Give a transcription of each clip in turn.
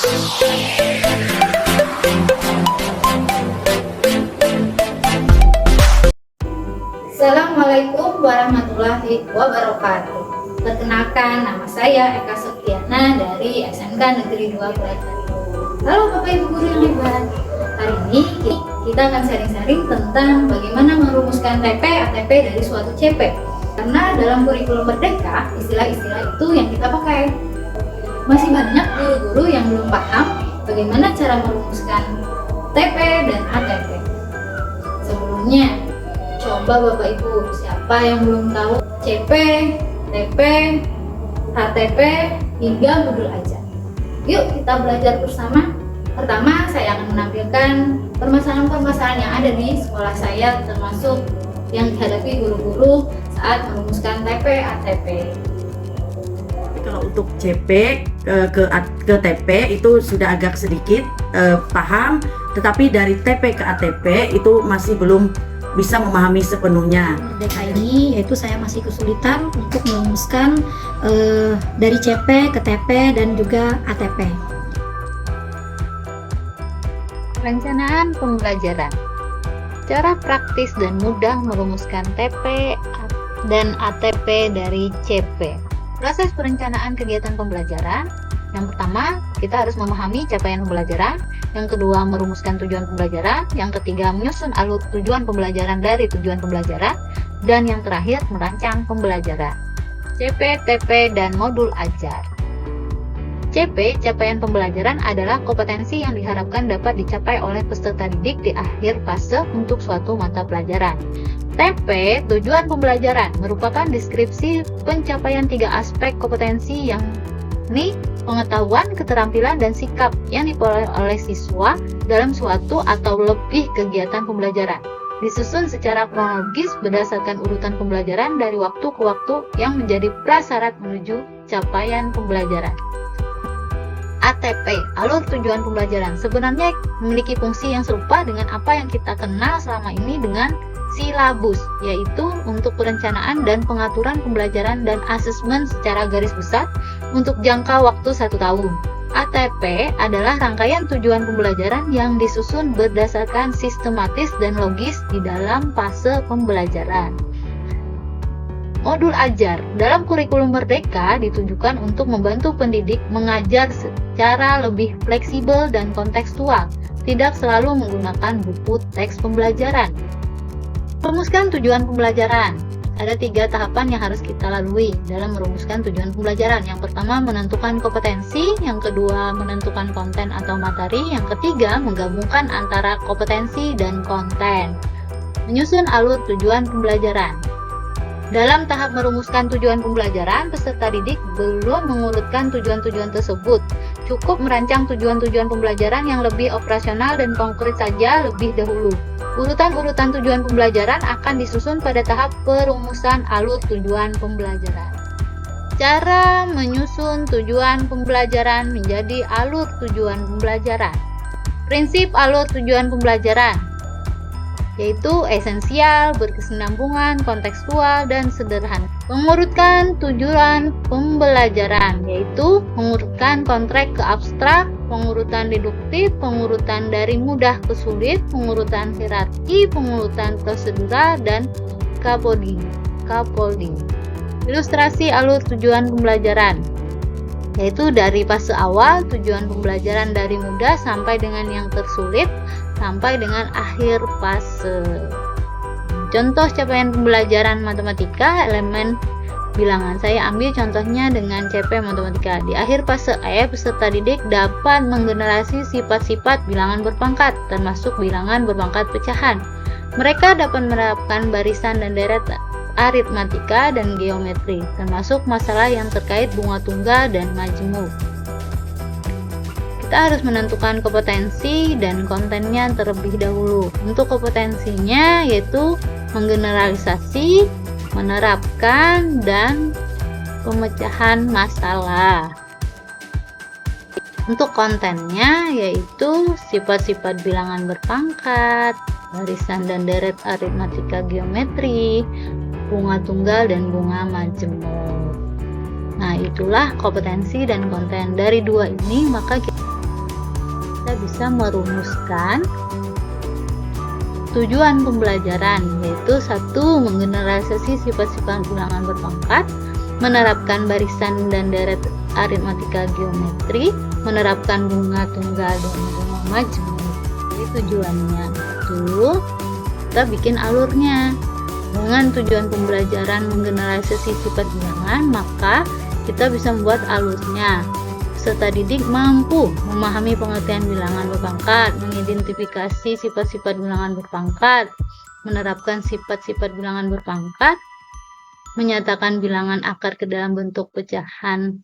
Assalamualaikum warahmatullahi wabarakatuh. Perkenalkan, nama saya Eka Septiana dari SMK Negeri 2 Purwakarta. Halo Bapak Ibu Guru yang hebat. Hari ini kita akan sharing-sharing tentang bagaimana merumuskan TP ATP dari suatu CP. Karena dalam kurikulum Merdeka, istilah-istilah itu yang kita pakai. Masih banyak guru-guru yang belum paham bagaimana cara merumuskan TP dan ATP. Sebelumnya, coba Bapak Ibu, siapa yang belum tahu CP, TP, ATP, hingga modul ajar? Yuk kita belajar bersama. Pertama, saya akan menampilkan permasalahan-permasalahan yang ada di sekolah saya, termasuk yang dihadapi guru-guru saat merumuskan TP, ATP. Kalau untuk CP ke TP itu sudah agak sedikit paham, tetapi dari TP ke ATP itu masih belum bisa memahami sepenuhnya. Merdeka ini yaitu saya masih kesulitan untuk merumuskan dari CP ke TP dan juga ATP. Perencanaan pembelajaran. Cara praktis dan mudah merumuskan TP dan ATP dari CP. Proses perencanaan kegiatan pembelajaran. Yang pertama, kita harus memahami capaian pembelajaran. Yang kedua, merumuskan tujuan pembelajaran. Yang ketiga, menyusun alur tujuan pembelajaran dari tujuan pembelajaran. Dan yang terakhir, merancang pembelajaran. CP, TP, dan modul ajar. CP, capaian pembelajaran, adalah kompetensi yang diharapkan dapat dicapai oleh peserta didik di akhir fase untuk suatu mata pelajaran. TP, tujuan pembelajaran, merupakan deskripsi pencapaian 3 aspek kompetensi yang ini pengetahuan, keterampilan, dan sikap yang diperoleh oleh siswa dalam suatu atau lebih kegiatan pembelajaran. Disusun secara kronologis berdasarkan urutan pembelajaran dari waktu ke waktu yang menjadi prasyarat menuju capaian pembelajaran. ATP, alur tujuan pembelajaran, sebenarnya memiliki fungsi yang serupa dengan apa yang kita kenal selama ini dengan silabus, yaitu untuk perencanaan dan pengaturan pembelajaran dan asesmen secara garis besar untuk jangka waktu 1 tahun. ATP adalah rangkaian tujuan pembelajaran yang disusun berdasarkan sistematis dan logis di dalam fase pembelajaran. Modul ajar. Dalam kurikulum Merdeka ditujukan untuk membantu pendidik mengajar secara lebih fleksibel dan kontekstual, tidak selalu menggunakan buku teks pembelajaran. Merumuskan tujuan pembelajaran. Ada 3 tahapan yang harus kita lalui dalam merumuskan tujuan pembelajaran. Yang pertama, menentukan kompetensi. Yang kedua, menentukan konten atau materi. Yang ketiga, menggabungkan antara kompetensi dan konten. Menyusun alur tujuan pembelajaran. Dalam tahap merumuskan tujuan pembelajaran, peserta didik belum mengurutkan tujuan-tujuan tersebut. Cukup merancang tujuan-tujuan pembelajaran yang lebih operasional dan konkret saja lebih dahulu. Urutan-urutan tujuan pembelajaran akan disusun pada tahap perumusan alur tujuan pembelajaran. Cara menyusun tujuan pembelajaran menjadi alur tujuan pembelajaran. Prinsip alur tujuan pembelajaran yaitu esensial, berkesinambungan, kontekstual, dan sederhana. Mengurutkan tujuan pembelajaran yaitu mengurutkan konteks ke abstrak, pengurutan deduktif, pengurutan dari mudah ke sulit, pengurutan hierarki, pengurutan prosedural, dan scaffolding. Ilustrasi alur tujuan pembelajaran yaitu dari fase awal tujuan pembelajaran dari mudah sampai dengan yang tersulit sampai dengan akhir fase. Contoh capaian pembelajaran matematika elemen bilangan. Saya ambil contohnya dengan CP matematika. Di akhir fase E, peserta didik dapat menggenerasi sifat-sifat bilangan berpangkat, termasuk bilangan berpangkat pecahan. Mereka dapat menerapkan barisan dan deret aritmatika dan geometri, termasuk masalah yang terkait bunga tunggal dan majmuk. Kita harus menentukan kompetensi dan kontennya terlebih dahulu. Untuk kompetensinya yaitu menggeneralisasi, menerapkan, dan pemecahan masalah. Untuk kontennya yaitu sifat-sifat bilangan berpangkat, barisan dan deret aritmatika geometri, bunga tunggal dan bunga majemuk. Nah, itulah kompetensi dan konten dari 2 ini, maka kita kita bisa merumuskan tujuan pembelajaran, yaitu 1. Menggeneralisasi sifat-sifat bilangan berpangkat, menerapkan barisan dan deret aritmatika geometri, menerapkan bunga tunggal dan bunga majmuk. Jadi tujuannya itu kita bikin alurnya. Dengan tujuan pembelajaran menggeneralisasi sifat bilangan, maka kita bisa membuat alurnya. Peserta didik mampu memahami pengertian bilangan berpangkat, mengidentifikasi sifat-sifat bilangan berpangkat, menerapkan sifat-sifat bilangan berpangkat, menyatakan bilangan akar ke dalam bentuk pecahan,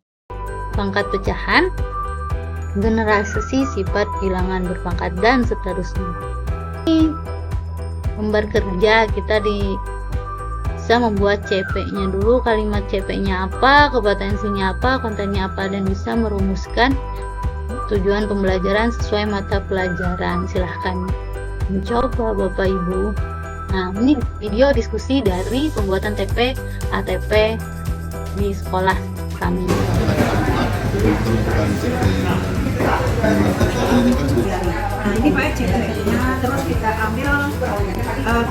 pangkat pecahan, generalisasi sifat bilangan berpangkat, dan seterusnya. Ini lembar kerja kita bisa membuat CP-nya dulu, kalimat CP-nya apa, kompetensinya apa, kontennya apa, dan bisa merumuskan tujuan pembelajaran sesuai mata pelajaran. Silahkan mencoba Bapak Ibu. Nah, ini video diskusi dari pembuatan TP ATP di sekolah kami. Nah ini Pak CP-nya, terus kita ambil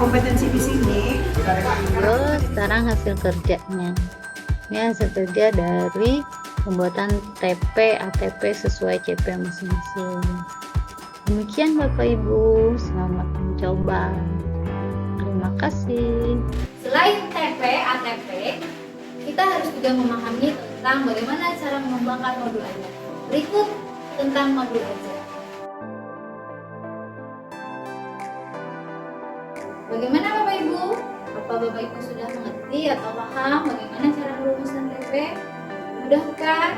kompetensi di sini. Terus sekarang hasil kerjanya. Ini hasil kerja dari pembuatan TP ATP sesuai CP masing-masing. Demikian Bapak Ibu, selamat mencoba. Terima kasih. Selain TP, ATP, kita harus juga memahami tentang bagaimana cara mengembangkan modul ajar. Berikut tentang modul ajar. Bagaimana Bapak Ibu? Apa Bapak Ibu sudah mengerti atau paham bagaimana cara merumuskan TP? Mudah kan?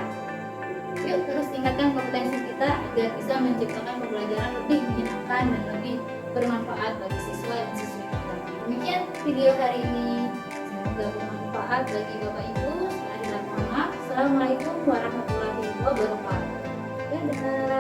Yuk terus tingkatkan kompetensi kita agar bisa menciptakan pembelajaran lebih menyenangkan dan lebih bermanfaat bagi siswa dan siswi kita. Demikian video hari ini. Semoga bermanfaat bagi Bapak Ibu. Assalamualaikum warahmatullahi wabarakatuh. Dadah.